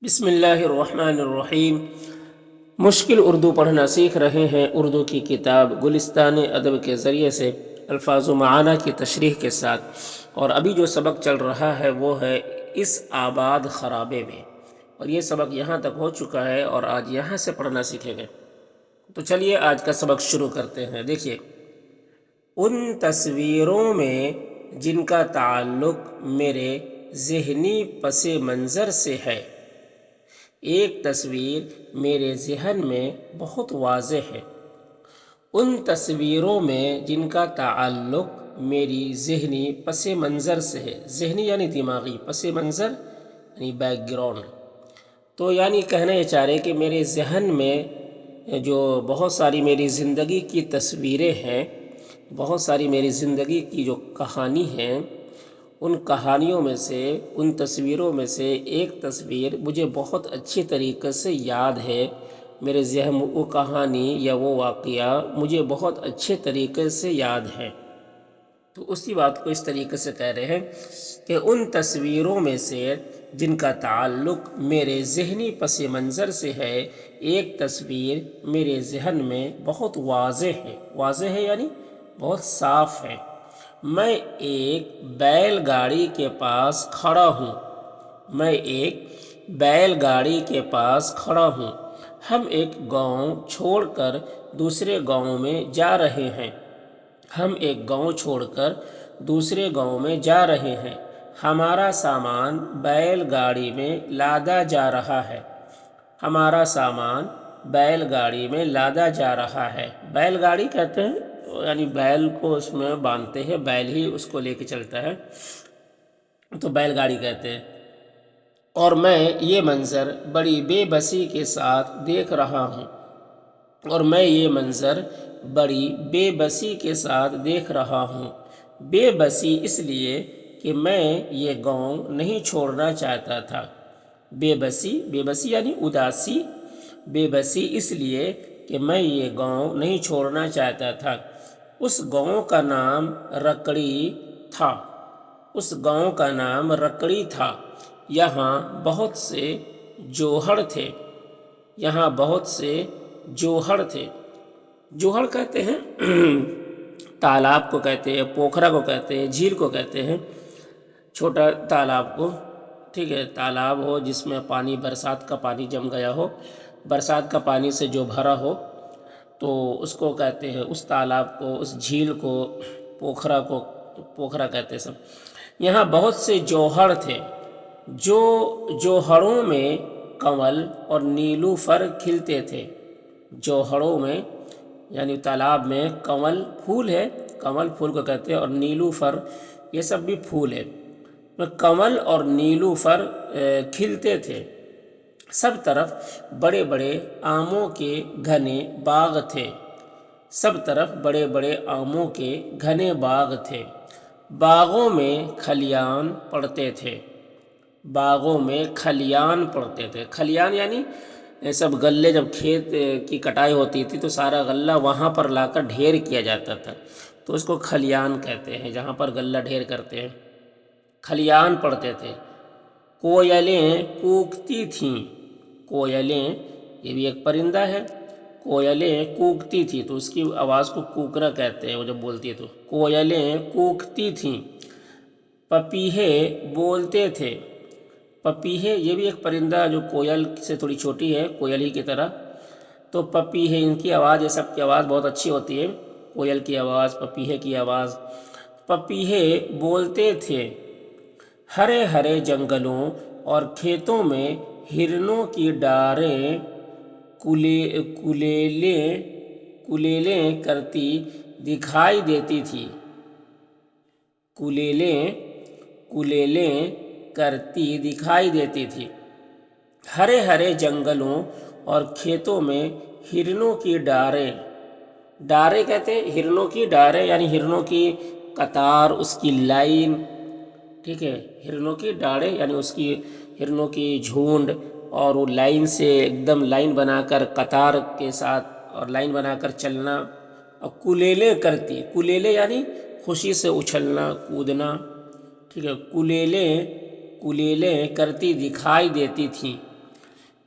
بسم اللہ الرحمن الرحیم۔ مشکل اردو پڑھنا سیکھ رہے ہیں۔ اردو کی کتاب گلستان ادب کے ذریعے سے الفاظ و معانی کی تشریح کے ساتھ، اور ابھی جو سبق چل رہا ہے وہ ہے اس آباد خرابے میں، اور یہ سبق یہاں تک ہو چکا ہے اور آج یہاں سے پڑھنا سیکھیں گے۔ تو چلیے آج کا سبق شروع کرتے ہیں۔ دیکھیے، ان تصویروں میں جن کا تعلق میرے ذہنی پس منظر سے ہے، ایک تصویر میرے ذہن میں بہت واضح ہے۔ ان تصویروں میں جن کا تعلق میری ذہنی پس منظر سے ہے، ذہنی یعنی دماغی، پس منظر یعنی بیک گراؤنڈ، تو یعنی کہنا یہ چاہ رہے کہ میرے ذہن میں جو بہت ساری میری زندگی کی تصویریں ہیں، بہت ساری میری زندگی کی جو کہانی ہیں، ان کہانیوں میں سے، ان تصویروں میں سے ایک تصویر مجھے بہت اچھی طریقے سے یاد ہے۔ میرے ذہن میں وہ کہانی یا وہ واقعہ مجھے بہت اچھے طریقے سے یاد ہے۔ تو اسی بات کو اس طریقے سے کہہ رہے ہیں کہ ان تصویروں میں سے جن کا تعلق میرے ذہنی پس منظر سے ہے، ایک تصویر میرے ذہن میں بہت واضح ہے۔ واضح ہے یعنی بہت صاف ہے۔ میں ایک بیل گاڑی کے پاس کھڑا ہوں۔ میں ایک بیل گاڑی کے پاس کھڑا ہوں۔ ہم ایک گاؤں چھوڑ کر دوسرے گاؤں میں جا رہے ہیں۔ ہم ایک گاؤں چھوڑ کر دوسرے گاؤں میں جا رہے ہیں۔ ہمارا سامان بیل گاڑی میں لادا جا رہا ہے۔ ہمارا سامان بیل گاڑی میں لادا جا رہا ہے۔ بیل گاڑی کہتے ہیں یعنی بیل کو اس میں باندھتے ہیں، بیل ہی اس کو لے کے چلتا ہے، تو بیل گاڑی کہتے ہیں۔ اور میں یہ منظر بڑی بے بسی کے ساتھ دیکھ رہا ہوں۔ اور میں یہ منظر بڑی بے بسی کے ساتھ دیکھ رہا ہوں۔ بے بسی اس لیے کہ میں یہ گاؤں نہیں چھوڑنا چاہتا تھا۔ بے بسی، بے بسی یعنی اداسی۔ بے بسی اس لیے کہ میں یہ گاؤں نہیں چھوڑنا چاہتا تھا۔ اس گاؤں کا نام رکڑی تھا۔ اس گاؤں کا نام رکڑی تھا۔ یہاں بہت سے جوہر تھے۔ یہاں بہت سے جوہر تھے۔ جوہر کہتے ہیں تالاب کو کہتے ہیں، پوکھرا کو کہتے ہیں، جھیل کو کہتے ہیں، چھوٹا تالاب کو، ٹھیک ہے، تالاب ہو جس میں پانی، برسات کا پانی جم گیا ہو، برسات کا پانی سے جو بھرا ہو، تو اس کو کہتے ہیں، اس تالاب کو، اس جھیل کو پوکھرا کہتے ہیں سب۔ یہاں بہت سے جوہر تھے۔ جو جوہروں میں کنول اور نیلوفر کھلتے تھے۔ جوہروں میں یعنی تالاب میں کنول پھول ہے، کنول پھول کو کہتے ہیں، اور نیلوفر یہ سب بھی پھول ہے۔ کنول اور نیلوفر کھلتے تھے۔ سب طرف بڑے بڑے آموں کے گھنے باغ تھے۔ سب طرف بڑے بڑے آموں کے گھنے باغ تھے۔ باغوں میں کھلیان پڑتے تھے۔ باغوں میں کھلیان پڑتے تھے۔ کھلیان یعنی سب غلے، جب کھیت کی کٹائی ہوتی تھی تو سارا غلہ وہاں پر لا کر ڈھیر کیا جاتا تھا، تو اس کو کھلیان کہتے ہیں، جہاں پر غلہ ڈھیر کرتے ہیں۔ کھلیان پڑتے تھے۔ کوئلیں کوکتی تھیں۔ کوئلیں یہ بھی ایک پرندہ ہے۔ کوئلیں کوکتی تھی، تو اس کی آواز کو کوکرا کہتے ہیں، وہ جب بولتی ہے تو۔ کوئلیں کوکتی تھیں۔ پپیہے بولتے تھے۔ پپیہے یہ بھی ایک پرندہ جو کوئل سے تھوڑی چھوٹی ہے، کوئل ہی کی طرح، تو پپیہے، ان کی آواز، یہ سب کی آواز بہت اچھی ہوتی ہے، کوئل کی آواز، پپیہے کی آواز۔ پپیہے بولتے تھے۔ ہرے ہرے جنگلوں اور کھیتوں میں ہرنوں کی ڈاریں کلیلیں کرتی دکھائی دیتی تھی۔ کلیلیں کرتی دکھائی دیتی تھی۔ ہرے ہرے جنگلوں اور کھیتوں میں ہرنوں کی ڈاریں کہتے ہیں، ہرنوں کی ڈاریں یعنی ہرنوں کی قطار، اس کی لائن، ٹھیک ہے، ہرنوں کی ڈاریں یعنی اس کی ہرنوں کی جھونڈ، اور وہ لائن سے ایک دم لائن بنا کر، قطار کے ساتھ اور لائن بنا کر چلنا۔ اور کلیلیں کرتی، کلیلیں یعنی خوشی سے اچھلنا کودنا، ٹھیک ہے، کلیلیں کرتی دکھائی دیتی تھیں۔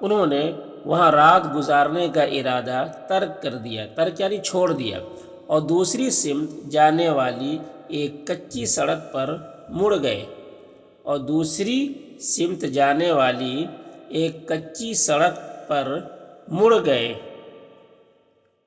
انہوں نے وہاں رات گزارنے کا ارادہ ترک کر دیا، ترک یعنی چھوڑ دیا، اور دوسری سمت جانے والی ایک کچی سڑک پر مڑ گئے، اور دوسری سمت جانے والی ایک کچی سڑک پر مڑ گئے